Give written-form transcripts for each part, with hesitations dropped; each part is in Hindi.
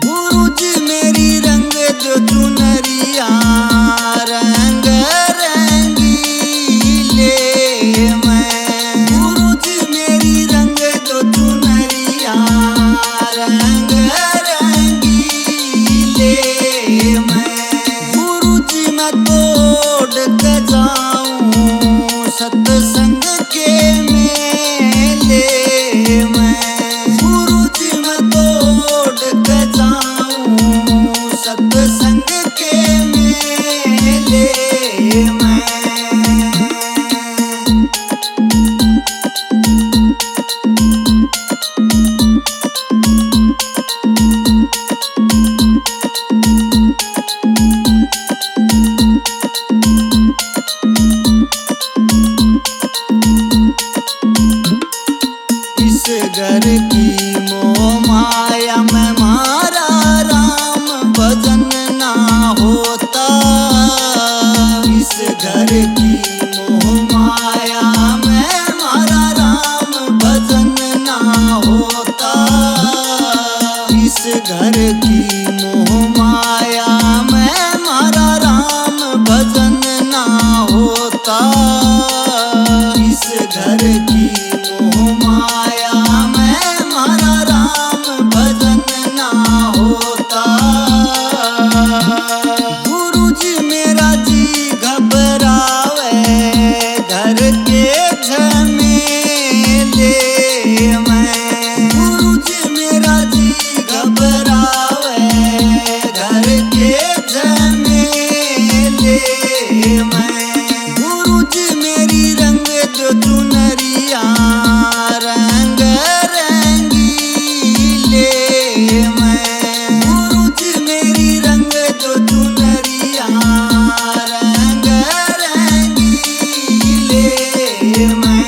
गुरुजी मेरी रंग जो चुनरिया रंग रंगीले मैं। गुरुजी मेरी रंग जो चुनरिया रंग रंगीले मैं। गुरुजी मैं तोड़ के जाऊं सत्संग के मेले मैं। गुरुजी मैं तोड़ के जाऊं सत्संग के मेले मैं। इस घर की मोह माया में मारा राम भजन ना होता। इस घर की मोह माया में मारा राम भजन ना होता। इस घर की मोह माया में मारा राम भजन ना होता। इस घर की मोह माया में मारा राम भजन ना होता। गुरुजी मेरा जी घबरावे घर के झमेले में। गुरुजी मेरा जी घबरावे घर के झमेले में। गुरुजी मेरी रंग जो चुनरिया रंग रंगीले मैं। गुरुजी मेरी रंग जो चुनरिया रंग रंगीले मैं।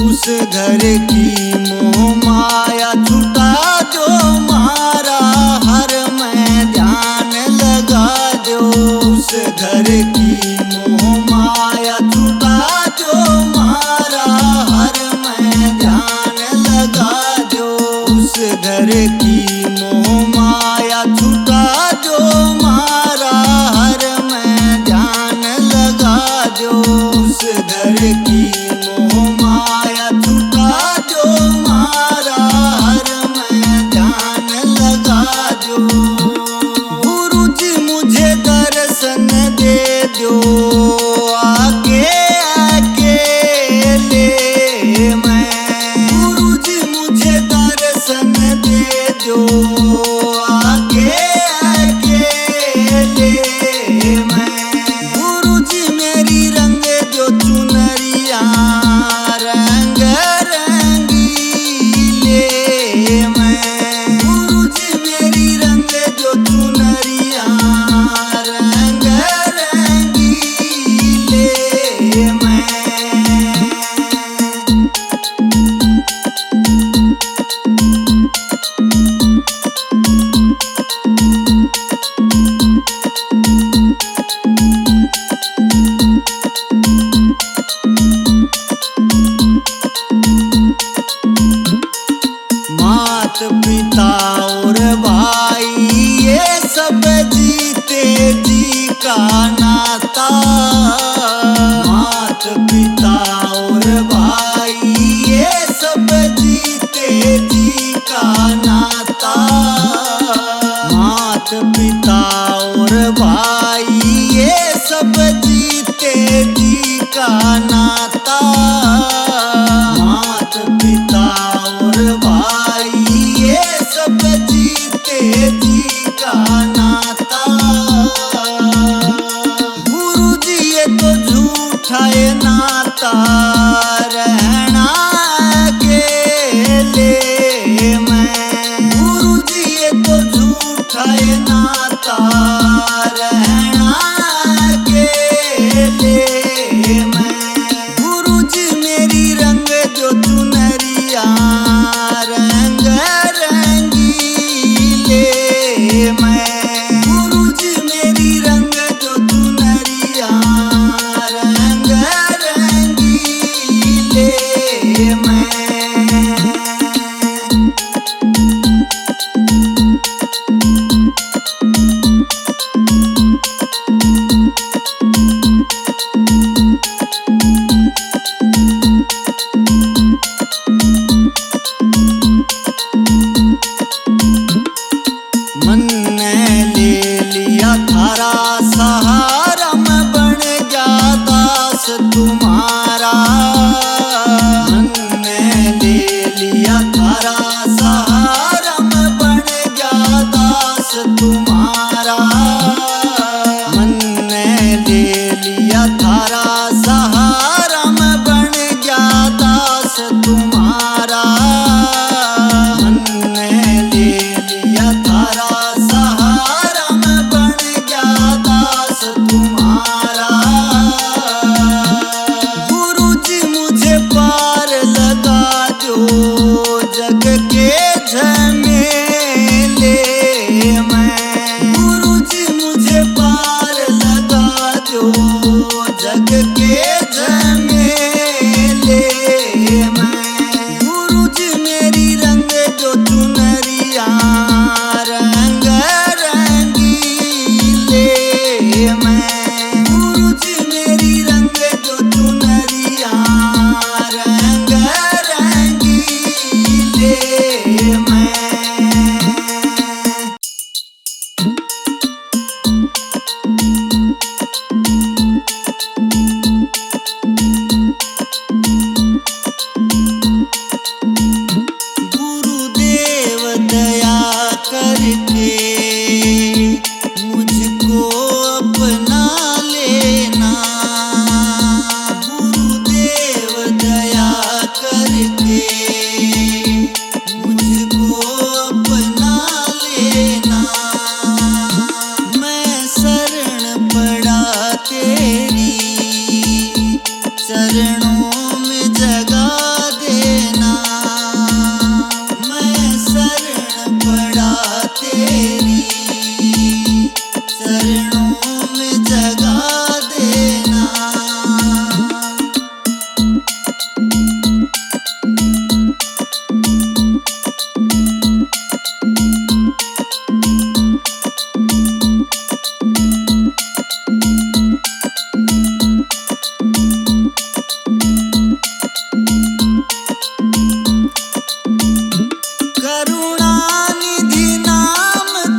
उस घर की मोह माया छुटा जो मारा हर में ध्यान लगा दो। उस घर की मोह माया छुटा जो मारा हर में ध्यान लगा दो। उस घर की मोह माया छुटा जो मारा हर में ध्यान लगा दो। उस घर की मोह माया छुटा जो मारा हर में ध्यान लगा दो। गुरुजी मुझे दर्शन दे दो आके अकेले मैं। गुरुजी मुझे दर्शन दे दो आके अकेले मैं। गुरुजी मेरी रंग जो चुनरिया रंग रंगीले मैं। गुरुजी मेरी रंग जो चुनरिया रंग रंगीले मैं। मात पिता और भाई ये सब जीते जी का नाता। मात पिता और भाई ये सब जीते जी का नाता। मात पिता और भाई ये सब जीते जी का नाता। मात पिता और भाई ये सब जीते जी का नाता। गुरुजी ये तो झूठा है नाता रहना अकेले मैं। गुरुजी ये तो झूठा है नाता दया तेरी चरणों में जगा देना। करुणानिधि नाम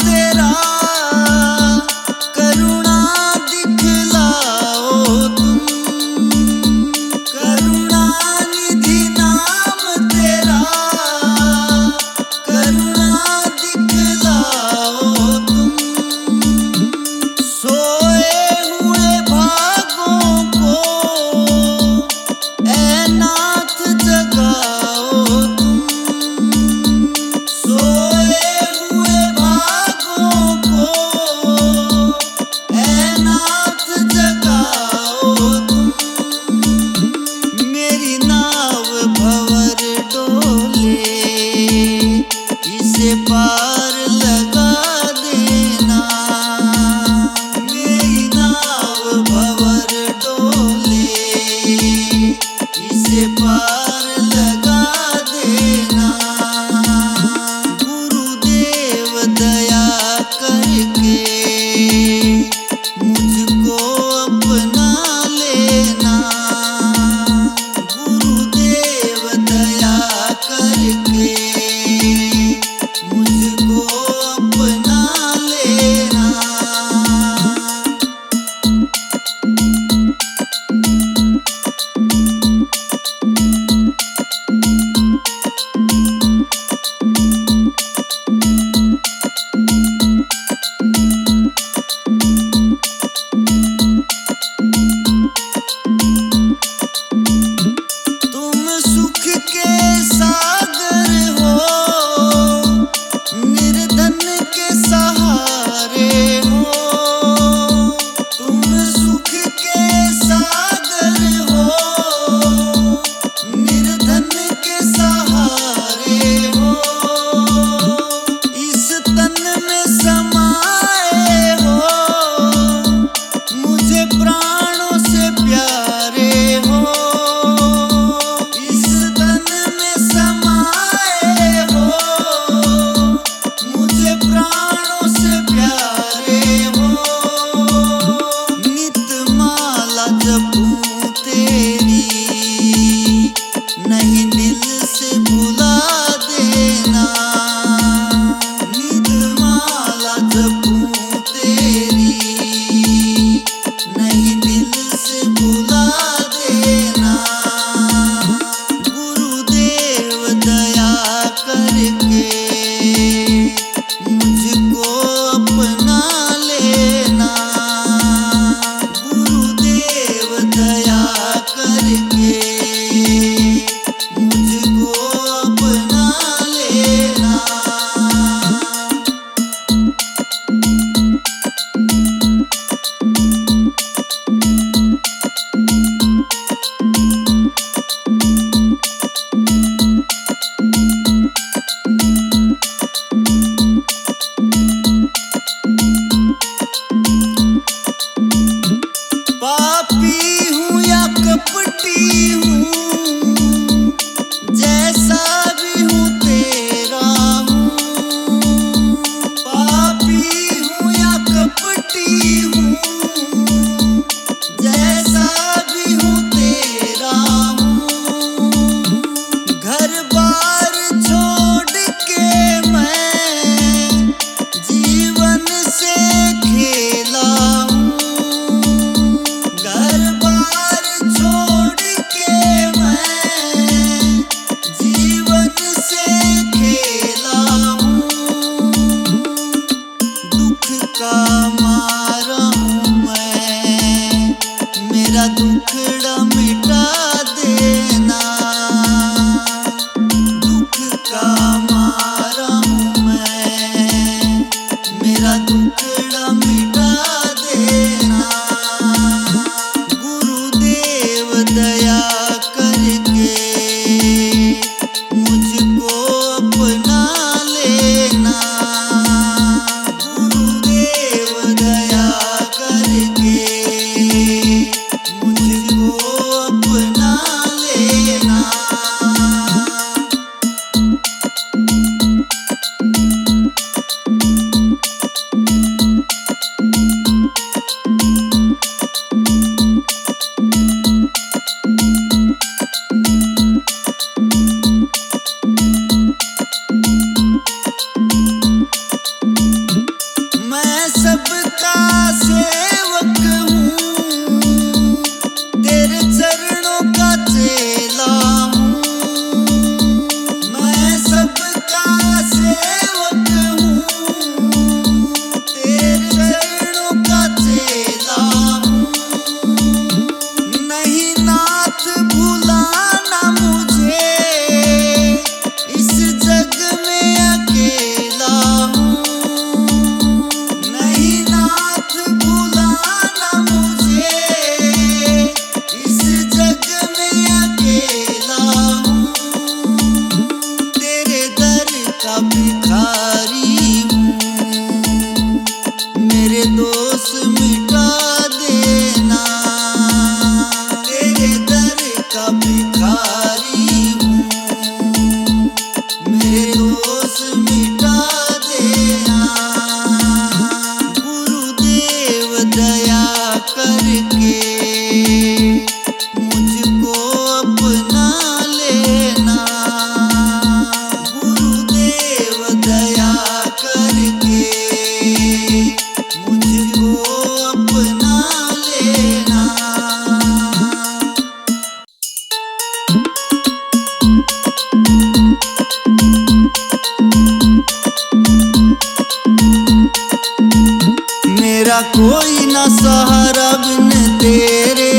मेरा कोई ना सहारा बिन तेरे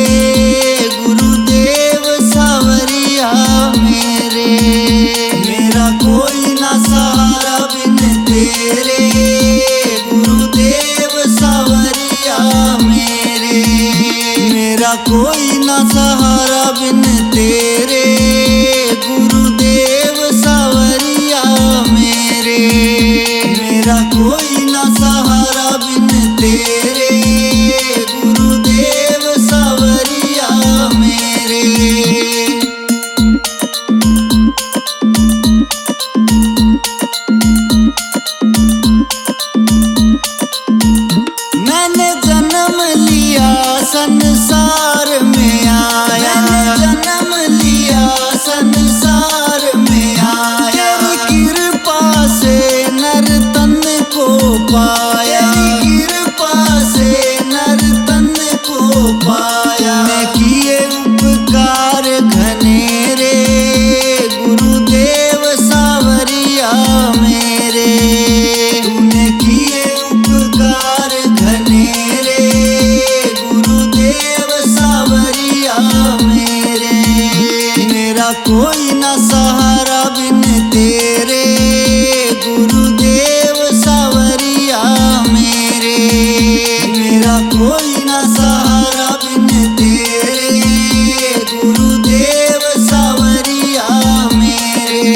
गुरुदेव सावरिया मेरे। मेरा कोई ना सहारा बिन तेरे गुरुदेव सावरिया मेरे। मेरा कोई ना सहारा बिन तेरे गुरुदेव सावरिया मेरे। मेरा कोई ना सहारा बिन तेरे गुरुदेव सावरिया मेरे। मैंने जन्म लिया संसार में आया। मैंने जन्म लिया संसार में आया। तेरी कृपा से नर तन को पाया। तेरी कृपा से नर तन को पाया। मैं किए उपकार घनेरे गुरुदेव सावरिया मेरे। तूने किए उपकार घनेरे गुरुदेव सावरिया मेरे। मेरा कोई ना सहारा बिन तेरे गुरुदेव सावरिया मेरे। मेरा कोई ना सहारा बिन तेरे गुरुदेव सावरिया मेरे।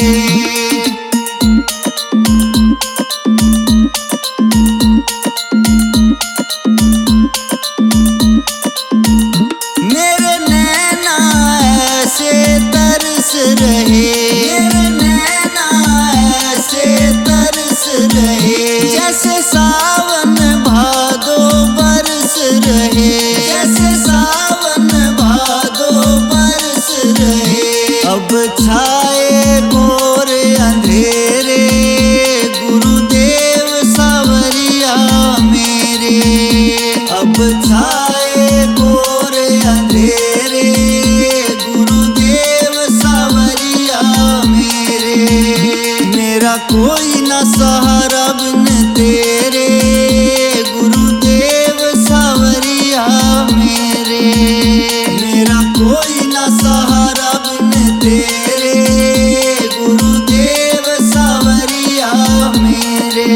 मेरे नैना ऐसे तरस रहे। मेरे नैना ऐसे तरस रहे। जैसे सावन भादो बरस रहे। जैसे सावन भादो बरस रहे। अब छाए घोर अंधेरे गुरुदेव सावरिया मेरे। अब छाए घोर अंधेरे गुरुदेव सावरिया मेरे। मेरा कोई ना सहारा बिन तेरे गुरुदेव सावरिया मेरे। मेरा कोई ना सहारा बिन तेरे गुरुदेव सावरिया मेरे।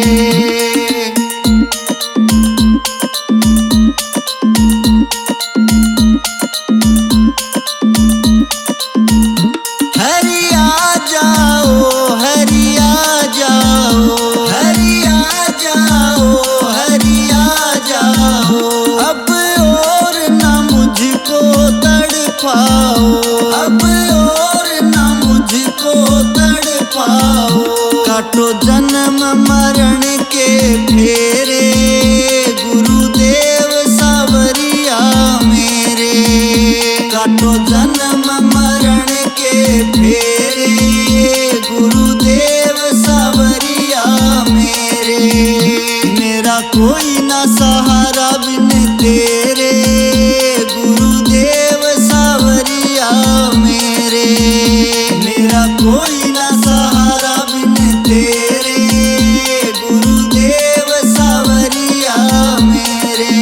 हरिया जाओ हरिया जाओ हरिया जाओ हरिया जाओ। अब और ना मुझको तड़पाओ। अब और ना मुझको तड़पाओ। काटो जन्म मरण के फेरे गुरुदेव सावरिया मेरे। काटो जन्म मरण के फेरे गुरुदेव सावरिया मेरे। मेरा कोई ना सहारा बिन तेरे गुरुदेव सावरिया मेरे। मेरा कोई ना सहारा बिन तेरे गुरुदेव सावरिया मेरे।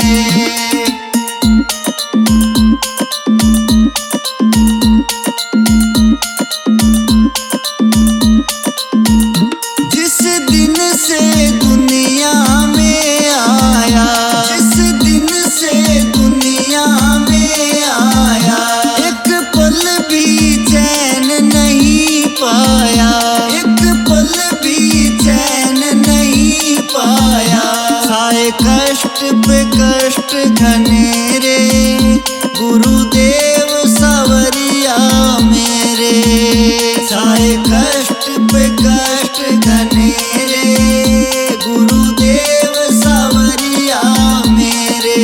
जिस दिन से दुनिया में आया। जिस दिन से दुनिया में आया। एक पल भी चैन नहीं पाया। एक पल भी चैन नहीं पाया। साए कष्ट पे कष्ट घनेरे गुरुदेव सावरिया मेरे। साए कष्ट पे कष्ट घनेरे गुरुदेव सावरिया मेरे।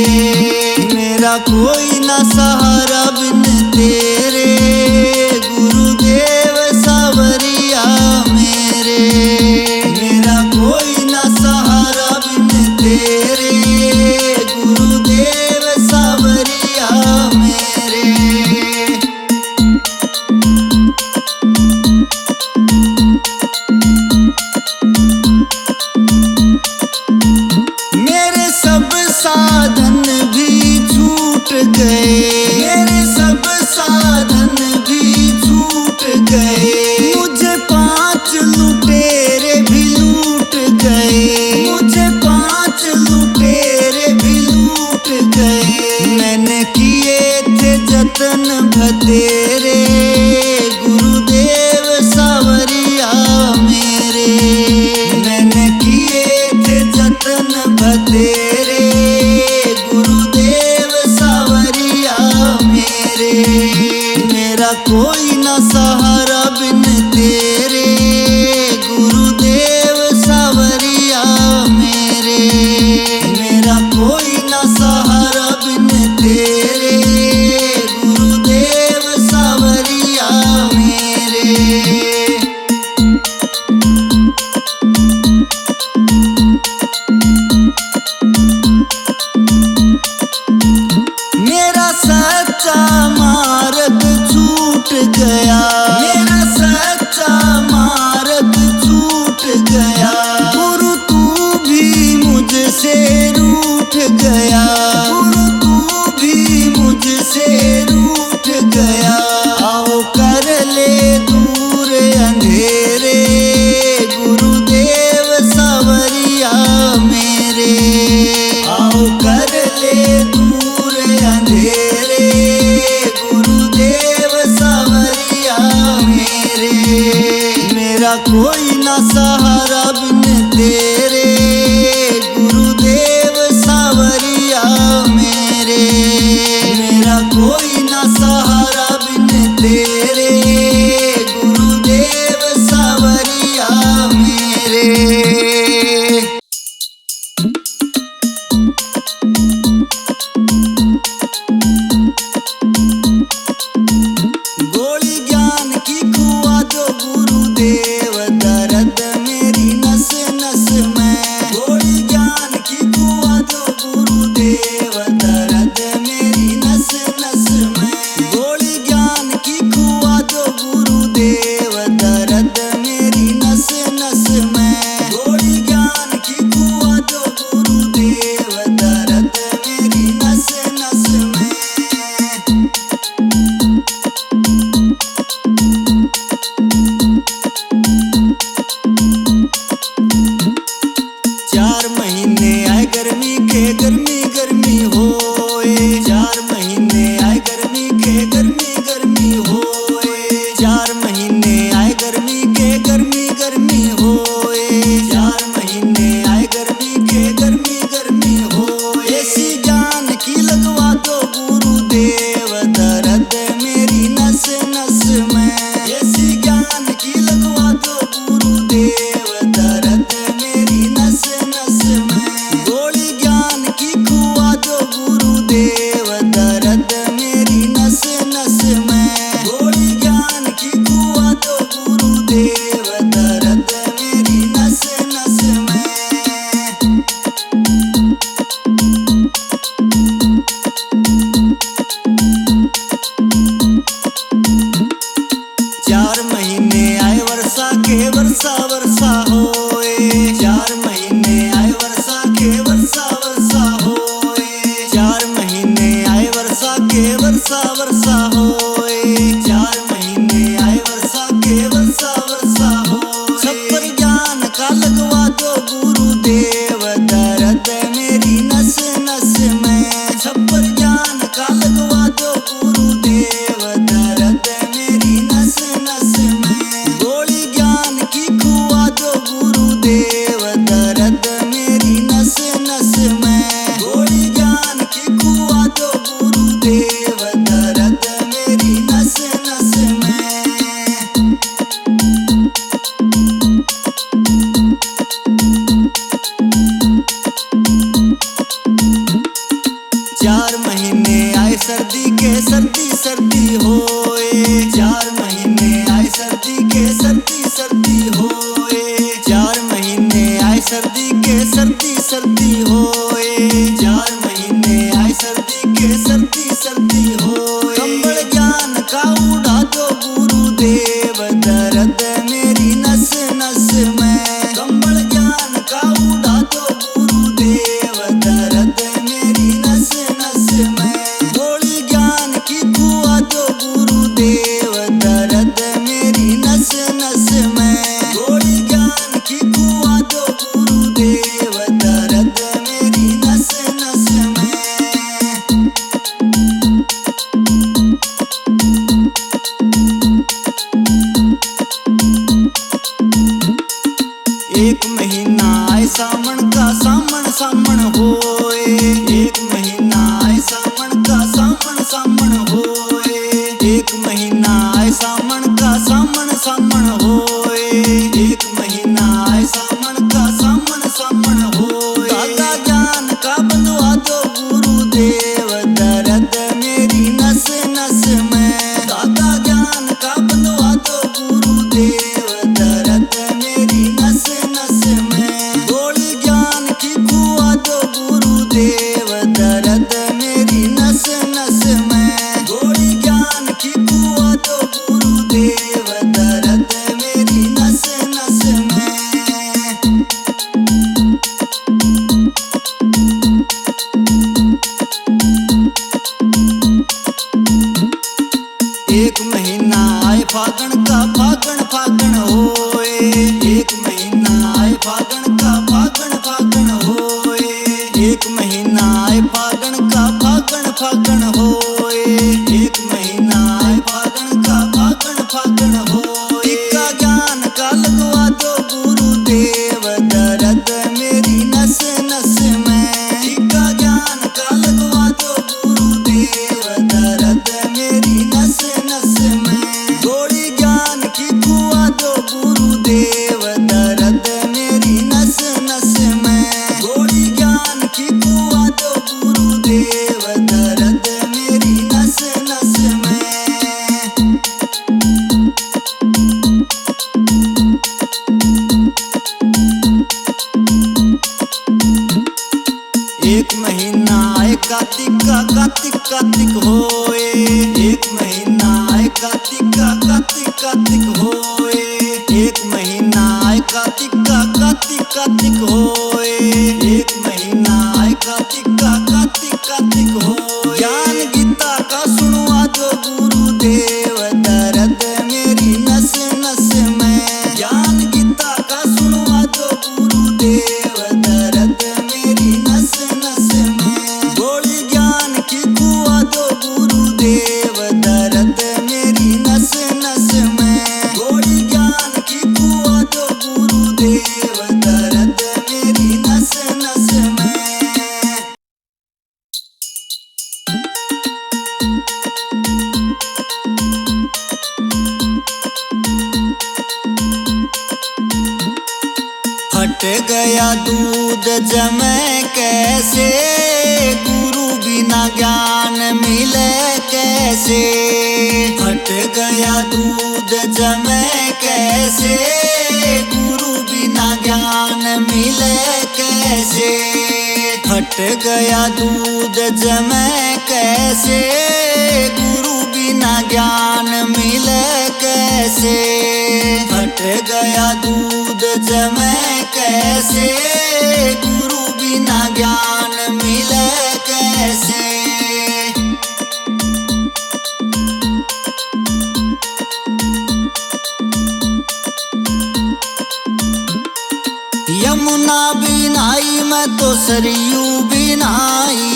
मेरा कोई ना सहारा बिन तेरे गुरुदेव सावरिया मेरे। मेरा कोई ना सहारा बिन तेरे गुरुदेव सावरिया मेरे। मेरे सब सा तेरे गुरुदेव सावरिया मेरे। मैंने किए थे जतन बतेरे गुरुदेव सावरिया मेरे। मेरा कोई ना सहारा बिन तेरे गुरुदेव सावरिया मेरे। मेरा कोई ना सहारा बिन तेरे गुरुदेव सावरिया मेरे। मेरा सच्चा मार्ग छूट गया। मेरा सच्चा मार्ग छूट गया। गुरु तू भी मुझसे रूठ गया। गुरु तू भी मुझसे रूठ गया। आओ कर ले दूर अंधेरे गुरुदेव सावरिया मेरे। आओ कर ले दूर अंधेरे गुरुदेव सावरिया मेरे। मेरा कोई ना सहारा बिन तेरे गुरुदेव सावरिया मेरे। मेरा कोई ना सहारा बिन तेरे गुरुदेव सावरिया मेरे। गोली ज्ञान की खुआ दो गुरुदेव दर्द मेरी नस नस में। गोली ज्ञान की खुआ दो गुरुदेव दर्द मेरी नस नस में। गोली ज्ञान की खुआ दो गुरुदेव दर्द मेरी नस नस में। गोली ज्ञान की खुआ दो गुरुदेव दर्द मेरी नस नस में। चार महीने आए गर्मी के गर्मी गर्मी होए। 4 महीने आए गर्मी के गर्मी गर्मी होए। 4 महीने आए गर्मी के गर्मी गर्मी होए। 4 महीने आए गर्मी के गर्मी गर्मी होए। ऐसी जान की लगवा दो गुरुदेव दर्द मेरी नस नस में। ऐसी ज्ञान की लगवा दो गुरुदेव दर्द मेरी नस नस में। गोली ज्ञान की खुआ दो गुरुदेव दर्द मेरी नस नस में। गोली ज्ञान की खुआ दो गुरुदेव दर्द मेरी नस नस में। 4 महीने आए वर्षा के वर्षा वर्षा होए। 4 महीने आए वर्षा के वर्षा वर्षा होए। 4 महीने आए वर्षा के वर्षा वर्षा होए। 4 महीने आए वर्षा के वर्षा वर्षा होए। छप्पर ज्ञान का लगवा दो गुरुदेव दर्द मेरी नस नस में। छप्पर ज्ञान का लगवा दो गुरुदेव दर्द मेरी नस नस में। गोली ज्ञान की खुआ दो गुरुदेव दर्द मेरी नस नस में। गोली ज्ञान की खुआ दो गुरुदेव दर्द मेरी नस नस में। 4 महीने आए सर्दी के सर्दी सर्दी होए। 4 महीने आए सर्दी के सर्दी सर्दी होए। 4 महीने आए सर्दी के सर्दी सर्दी होए। 4 महीने आए सर्दी के सर्दी सर्दी होए। कंबल ज्ञान का उड़ा दो गुरुदेव दर्द मेरी नस नस में। कंबल ज्ञान का उड़ा दो गुरुदेव दर्द मेरी नस नस में। गोली ज्ञान की खुआ दो गुरुदेव दर्द मेरी नस नस में। गोली ज्ञान की खुआ दो गुरुदेव दर्द मेरी सावन का सामन सामन होए। एक महीना आए सावन का सामन सामन होए। एक महीना आए सावन का सामन सामन होए। एक महीना आए सावन का सामन सामन होए। दादा ज्ञान का बंधवा दो गुरुदेव, दर्द मेरी नस नस में। दादा ज्ञान का बंधवा दो गुरुदेव, दर्द मेरी नस नस में। गोली ज्ञान की खुआ दो गुरुदेव, दर्द मेरी नस नस में। गोली ज्ञान की खुआ दो गुरुदेव, दर्द मेरी नस नस में। एक महीना आए फागण का फागण फागण होए। एक महीना आए फागण का फागण फागण होए। एक महीना आए फागण का फागण फागण होए। एक महीना आए फागण का फागण फागण होए। टीका ज्ञान का लगवा दो गुरुदेव, दर्द मेरी नस नस में। टीका ज्ञान का लगवा दो गुरुदेव, दर्द मेरी नस नस में। गोली ज्ञान की खुआ दो गुरुदेव, दर्द मेरी नस नस में। गोली ज्ञान की खुआ दो गुरुदेव, दर्द मेरी नस नस में। एक महीना आए कार्तिक का कार्तिक कार्तिक होए। एक महीना आए कार्तिक का कार्तिक कार्तिक होए। एक महीना आए कार्तिक का कार्तिक कार्तिक होए। एक महीना आए कार्तिक का कार्तिक कार्तिक होए। ज्ञान गीता का सुनवा दो गुरुदेव, दर्द मेरी नस नस में। ज्ञान गीता का सुनवा दो गुरुदेव, दर्द मेरी नस नस में। गोली ज्ञान की खुआ दो गुरुदेव, दर्द मेरी नस नस में। गोली ज्ञान की खुआ दो गुरुदेव, दर्द मेरी नस नस में। फट गया दूध जमे कैसे, गुरु बिना ज्ञान मिले कैसे। फट गया दूध जमे कैसे, गुरु बिना ज्ञान मिले कैसे। फट गया दूध जमे कैसे, गुरु बिना ज्ञान मिले कैसे। फट गया दूध जमे कैसे, गुरु बिना ज्ञान मिले कैसे। यमुना बिनाई मैं तो सरयू बिनाई।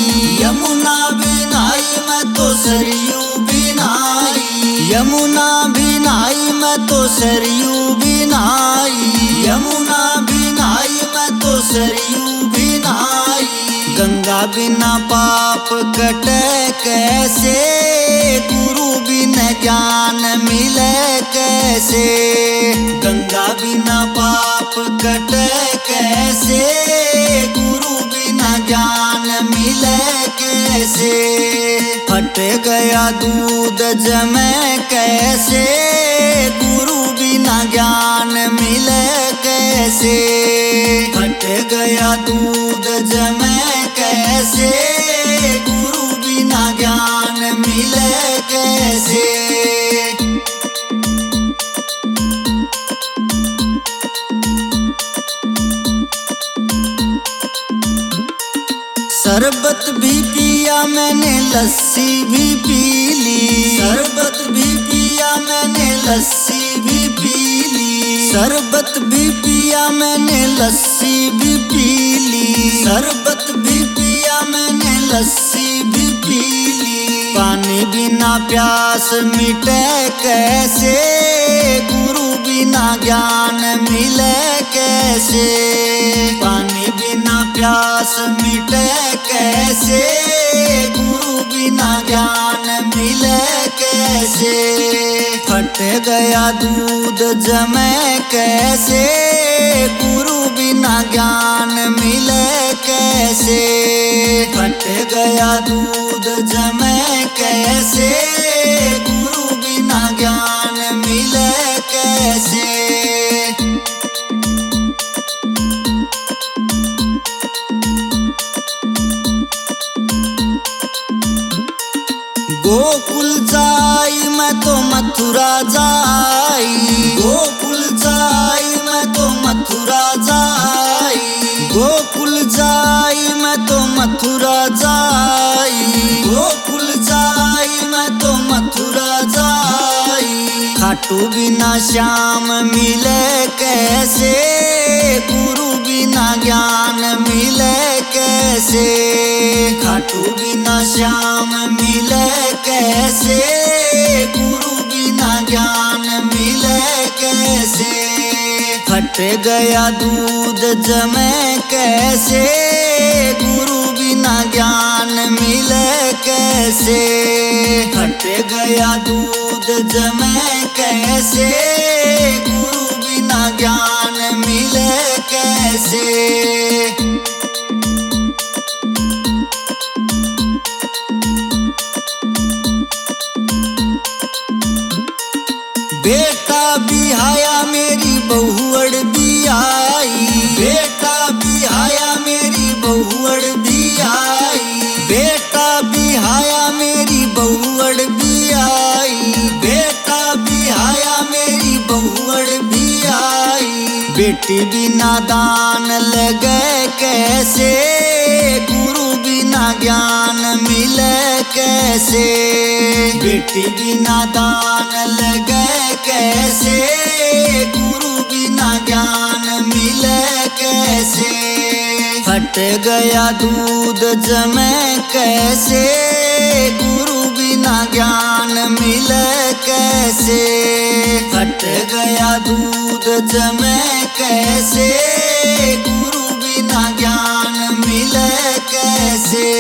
यमुना बिनाई मैं तो सरयू बिनाई। यमुना बिनाई मैं तो सरयू बिनाई। यमुना बिनाई मैं तो सरयू बिनाई। गंगा बिना पाप कटे कैसे, गुरु बिना ज्ञान मिले कैसे। गंगा बिना पाप कटे कैसे, गुरु बिना ज्ञान मिले कैसे। फट गया दूध जमे कैसे, गुरु बिना ज्ञान मिले कैसे। फट गया दूध जमे कैसे, गुरु बिना ज्ञान मिले कैसे। शरबत भी पिया मैंने, लस्सी भी पी ली। शरबत भी पिया मैंने, लस्सी भी पी ली। शरबत भी पिया मैंने, लस्सी भी पी ली। शरबत भी पिया मैंने, लस्सी भी पी ली। पानी बिना प्यास मिटे कैसे, गुरु बिना ज्ञान मिले कैसे। पानी प्यास मिटे कैसे, गुरु बिना ज्ञान मिले कैसे। फट गया दूध जमे कैसे, गुरु बिना ज्ञान मिले कैसे। फट गया दूध जमे कैसे, गुरु बिना ज्ञान मिले कैसे। गोकुल जाई मैं तो मथुरा जाई, गोकुल जाई मैं तो मथुरा जाई, गोकुल जाई मैं तो मथुरा जाई, गोकुल जाई मैं तो मथुरा जाई। खाटू बिना श्याम मिले कैसे, गुरु बिना ज्ञान मिले कैसे। खाटू बिना श्याम मिले कैसे, गुरु बिना ज्ञान मिले कैसे। फट गया दूध जमे कैसे, गुरु बिना ज्ञान मिले कैसे। फट गया दूध जमे कैसे, गुरु बिना ज्ञान मिले कैसे। बेटा बिहाया मेरी बहुअड़ भी आई, बेटा बिहाया मेरी बहुअड़ भी आई, बेटा बिहाया मेरी बहुअड़ भी आई, बेटा बिहाया मेरी बहुअड़ भी आई। बेटी बिना दान लगे कैसे, गुरु बिना ज्ञान मिले कैसे। बेटी बिना दान लगे कैसे, गुरु बिना ज्ञान मिले कैसे। फट गया दूध जमे कैसे, गुरु बिना ज्ञान मिले कैसे। फट गया दूध जमे कैसे, गुरु बिना ज्ञान मिले कैसे।